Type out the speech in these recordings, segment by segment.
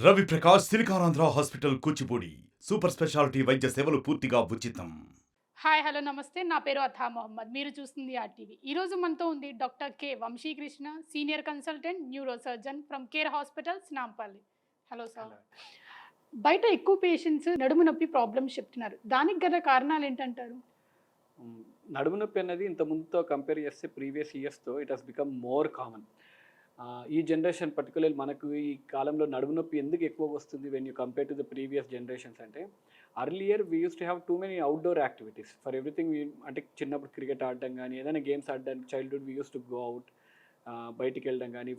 Ravi Prakash Siliconandhra hospital Kuchipudi super speciality వైద్య సేవలు పూర్తిగా ఉచితం. హాయ్ హలో నమస్తే నా పేరు అథా మొహమ్మద్ మీరు చూస్తుంది ఆర్టీవీ ఈరోజు మనతో ఉంది doctor K Vamsikrishna senior consultant neuro surgeon from Care Hospitals Nampally. Hello sir. Hello. బయట ఎక్కువ పేషెంట్స్ నడుము నొప్పి ప్రాబ్లమ్స్ చెప్తున్నారు, దానికి గల కారణాలు ఏంటంటారు? నడుము నొప్పి అనేది ఇంత ముందుతో కంపేర్ చేస్తే ప్రీవియస్ ఇయర్స్తో it has become more common. ఈ జనరేషన్ పర్టికులర్ మనకు ఈ కాలంలో నడుము నొప్పి ఎందుకు ఎక్కువగా వస్తుంది when you compare to the previous generations అంటే earlier we use to have too many outdoor activities for everything. అంటే చిన్నప్పుడు క్రికెట్ ఆడడం కానీ ఏదైనా గేమ్స్ ఆడడానికి childhood we use to go out, బయటికి వెళ్ళడం కానీ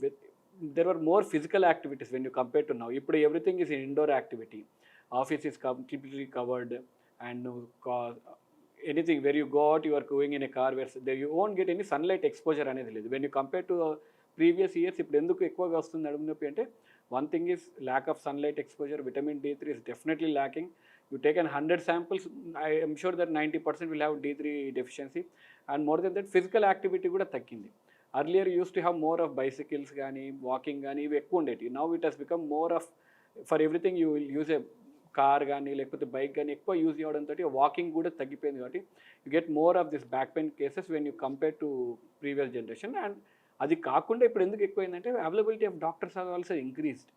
there are more physical activities when you compare to now. ఇప్పుడు everything is indoor activity. Office is completely covered and anything where you go out you are going in a car where there you won't get any sunlight exposure అనేది లేదు. When you compare to previous years ఇప్పుడు ఎందుకు ఎక్కువగా వస్తుంది నడుము నొప్పి అంటే one thing is lack of sunlight exposure. Vitamin D3 is definitely lacking. You take 100 samples, I am sure that 90% will have D3 deficiency, and more than that physical activity కూడా తగ్గింది. Earlier used to have more of bicycles కానీ walking కానీ ఇవి ఎక్కువ ఉండేవి. Now it has become more of for everything you will use a car కానీ లేకపోతే bike కానీ ఎక్కువ యూజ్ చేయడంతో వాకింగ్ కూడా తగ్గిపోయింది. కాబట్టి you get more of this back pain cases when you compare to previous generation. And అది కాకుండా ఇప్పుడు ఎందుకు ఎక్కువైందంటే availability of doctors have also increased.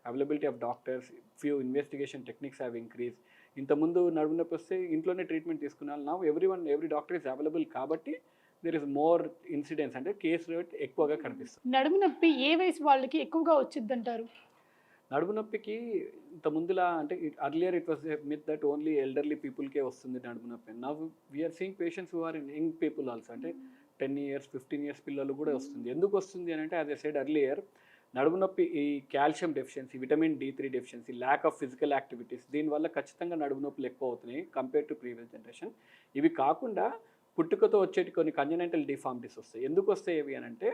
Availability of doctors, few investigation techniques have increase. ఇంతకుముందు నడుము నొప్పి వస్తే ఇంట్లోనే ట్రీట్మెంట్ తీసుకున్నాను. Now every doctor is available కాబట్టి దెర్ ఇస్ మోర్ ఇన్సిడెంట్స్, అంటే కేసు రేట్ ఎక్కువగా కనిపిస్తుంది. నడుము నొప్పి ఏ వయసు వాళ్ళకి ఎక్కువగా వచ్చిందంటారు? నడుము నొప్పికి ఇంత ముందులా అంటే earlier it was myth that only elderly పీపుల్కే వస్తుంది నడుము నొప్పి. Now we are seeing patients who are in young people also, అంటే 10 years 15 years పిల్లలు కూడా వస్తుంది. ఎందుకు వస్తుంది అని అంటే యాజ్ ఐ సెడ్ అర్లియర్ నడుము నొప్పి ఈ calcium deficiency, vitamin D3 deficiency, lack of physical activities, దీనివల్ల ఖచ్చితంగా నడుము నొప్పులు ఎక్కువ అవుతున్నాయి కంపేర్ టు ప్రీవియస్ జనరేషన్. ఇవి కాకుండా పుట్టుకతో వచ్చేటి కొన్ని కంజనెంటల్ డిఫార్మిటీస్ వస్తాయి. ఎందుకు వస్తాయి ఇవి అని అంటే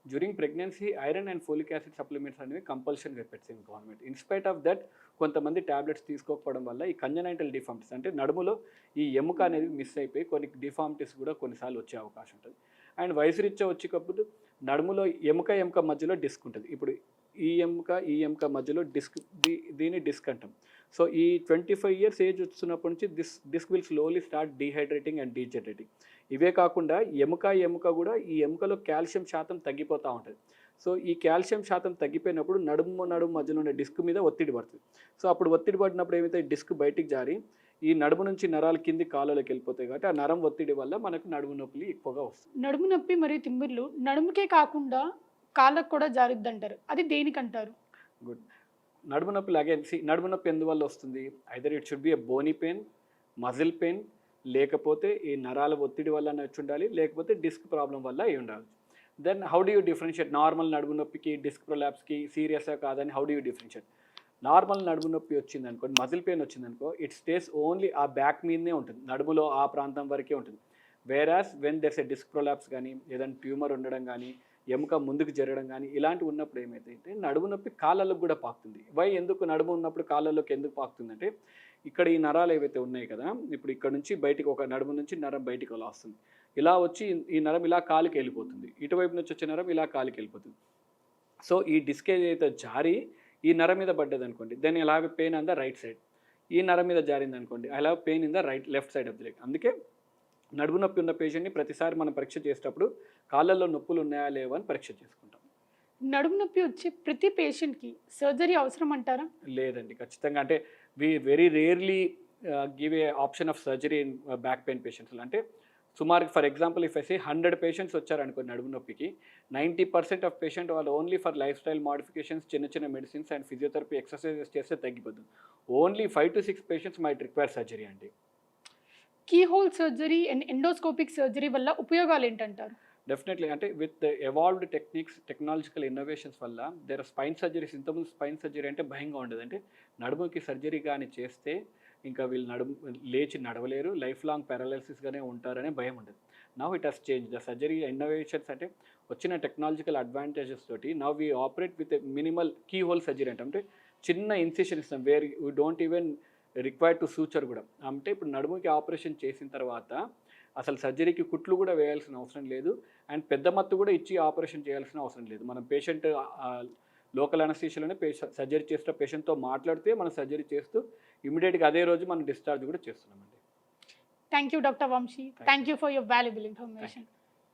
during pregnancy iron and folic acid supplements అనేవి కంపల్షన్ పెట్టింది గవర్నమెంట్. ఇన్స్పైట్ ఆఫ్ దట్ కొంతమంది ట్యాబ్లెట్స్ తీసుకోకపోవడం వల్ల ఈ కంజనైంటల్ డిఫార్మిటీస్ అంటే నడుములో ఈ ఎముక అనేది మిస్ అయిపోయి కొన్ని డిఫార్మిటీస్ కూడా కొన్నిసార్లు వచ్చే అవకాశం ఉంటుంది. అండ్ వయసు రీత్యా వచ్చేటప్పుడు నడుములో ఎముక మధ్యలో డిస్క్ ఉంటుంది. ఇప్పుడు ఈ ఎముక మధ్యలో డిస్క్, దీన్ని డిస్క్ అంటాం. సో ఈ 25 years ఏజ్ వస్తున్నప్పటి నుంచి disc will slowly start dehydrating and degenerating. ఇవే కాకుండా ఎముక కూడా ఈ ఎముకలో కాల్షియం శాతం తగ్గిపోతూ ఉంటుంది. సో ఈ కాల్షియం శాతం తగ్గిపోయినప్పుడు నడుము మధ్యలో ఉన్న డిస్క్ మీద ఒత్తిడి పడుతుంది. సో అప్పుడు ఒత్తిడి పడినప్పుడు ఏమైతే డిస్క్ బయటికి జారి ఈ నడుము నుంచి నరాలు కింది కాళ్ళలోకి వెళ్ళిపోతాయి. కాబట్టి ఆ నరం ఒత్తిడి వల్ల మనకు నడుము నొప్పులు ఎక్కువగా వస్తుంది. నడుము నొప్పి మరియు తిమ్మిర్లు నడుముకే కాకుండా కాళ్ళకు కూడా జారుద్దంటారు, అది దేనికంటారు? గుడ్. నడుము నొప్పి అగైన్ నడుము నొప్పి ఎందువల్ల వస్తుంది? Either it should be a bony pain, muscle pain, లేకపోతే ఈ నరాల ఒత్తిడి వల్ల వచ్చి ఉండాలి, లేకపోతే డిస్క్ ప్రాబ్లం వల్ల అయి ఉండాలి. Then how do you differentiate normal నడుము నొప్పికి డిస్క్ ప్రొలాప్స్కి సీరియస్గా కాదని how do you differentiate? Normal నడుము నొప్పి వచ్చింది అనుకోండి, మజిల్ పెయిన్ వచ్చిందనుకో, ఇట్ స్టేస్ ఓన్లీ ఆ బ్యాక్ మీదనే ఉంటుంది, నడుములో ఆ ప్రాంతం వరకే ఉంటుంది. Whereas when there's a disc prolapse కానీ ఏదైనా ట్యూమర్ ఉండడం కానీ ఎముక ముందుకు జరగడం కానీ ఇలాంటివి ఉన్నప్పుడు ఏమైతే నడుము నొప్పి కాళ్ళలోకి కూడా పాకుతుంది. ఎందుకు నడుము ఉన్నప్పుడు కాళ్ళలోకి ఎందుకు పాకుతుందంటే ఇక్కడ ఈ నరాలు ఏవైతే ఉన్నాయి కదా, ఇప్పుడు ఇక్కడ నుంచి బయటికి ఒక నడుము నుంచి నరం బయటికి అలా వస్తుంది, ఇలా వచ్చి ఈ నరం ఇలా కాలుకి వెళ్ళిపోతుంది, ఇటువైపు నుంచి వచ్చే నరం ఇలా కాలుకి వెళ్ళిపోతుంది. సో ఈ డిస్క్ ఏదైతే జారి ఈ నరం మీద పడ్డది అనుకోండి, then I have a pain on the right side. ఈ నరం మీద జారింది అనుకోండి, I have pain in the left side of the leg. అందుకే నడుము నొప్పి ఉన్న పేషెంట్ని ప్రతిసారి మనం పరీక్ష చేసేటప్పుడు కాళ్ళల్లో నొప్పులు ఉన్నాయా లేవా అని పరీక్ష చేసుకుంటాం. నడుము నొప్పి వచ్చే ప్రతి పేషెంట్కి సర్జరీ అవసరం అంటారా? లేదండి, ఖచ్చితంగా అంటే we very rarely give a option of surgery in back pain patients. అంటే సుమారు for example if I say 100 patients వచ్చారనుకోండి నడుము నొప్పికి, 90% ఆఫ్ పేషెంట్ వాళ్ళు only for life style modifications, చిన్న మెడిసిన్స్ అండ్ ఫిజియోథెరపీ ఎక్సర్సైజెస్ చేస్తే తగ్గిపోతుంది. Only 5 to 6 patients might require surgery అండి. Key hole surgery and endoscopic surgery వల్ల ఉపయోగాలు ఏంటంటారు? డెఫినెట్లీ అంటే విత్ ఎవాల్వ్డ్ టెక్నాలజికల్ ఇన్నోవేషన్స్ వల్ల దేర్ స్పైన్ సర్జరీస్. ఇంతకుముందు స్పైన్ సర్జరీ అంటే భయంగా ఉండదు, అంటే నడుముకి సర్జరీ కానీ చేస్తే ఇంకా వీళ్ళు లేచి నడవలేరు, లైఫ్ లాంగ్ పారాలసిస్గానే ఉంటారనే భయం ఉండదు. Now it has change the surgery innovations, అంటే వచ్చిన టెక్నాలజికల్ అడ్వాంటేజెస్ తోటి now we operate with minimal key whole surgery అంటే చిన్న ఇన్సిషన్ ఇస్తాం, where you don't even required to suture కూడా. అంటే ఇప్పుడు నడుముకి ఆపరేషన్ చేసిన తర్వాత అసలు సర్జరీకి కుట్లు కూడా వేయాల్సిన అవసరం లేదు, అండ్ పెద్ద మత్తు కూడా ఇచ్చి ఆపరేషన్ చేయాల్సిన అవసరం లేదు. మనం పేషెంట్ లోకల్ అనస్థీషియాలోనే సర్జరీ చేస్తున్న పేషెంట్తో మాట్లాడితే మనం సర్జరీ చేస్తూ ఇమీడియట్గా అదే రోజు మనం డిశ్చార్జ్ కూడా చేస్తున్నామండి. Thank you doctor Vamshi, thank you for your valuable information.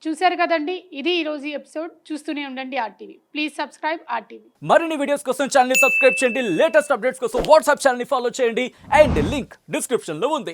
చూశారు కదండి, ఇది ఈరోజు ఎపిసోడ్. చూస్తూనే ఉండండి ఆర్టీవీ. Please subscribe RTV. మరిన్ని వీడియోస్ కోసం ఛానల్ ని సబ్స్క్రైబ్ చేయండి. లేటెస్ట్ అప్డేట్స్ కోసం వాట్సాప్ ఛానల్ ని ఫాలో చేయండి. అండ్ లింక్ డిస్క్రిప్షన్ లో ఉంది.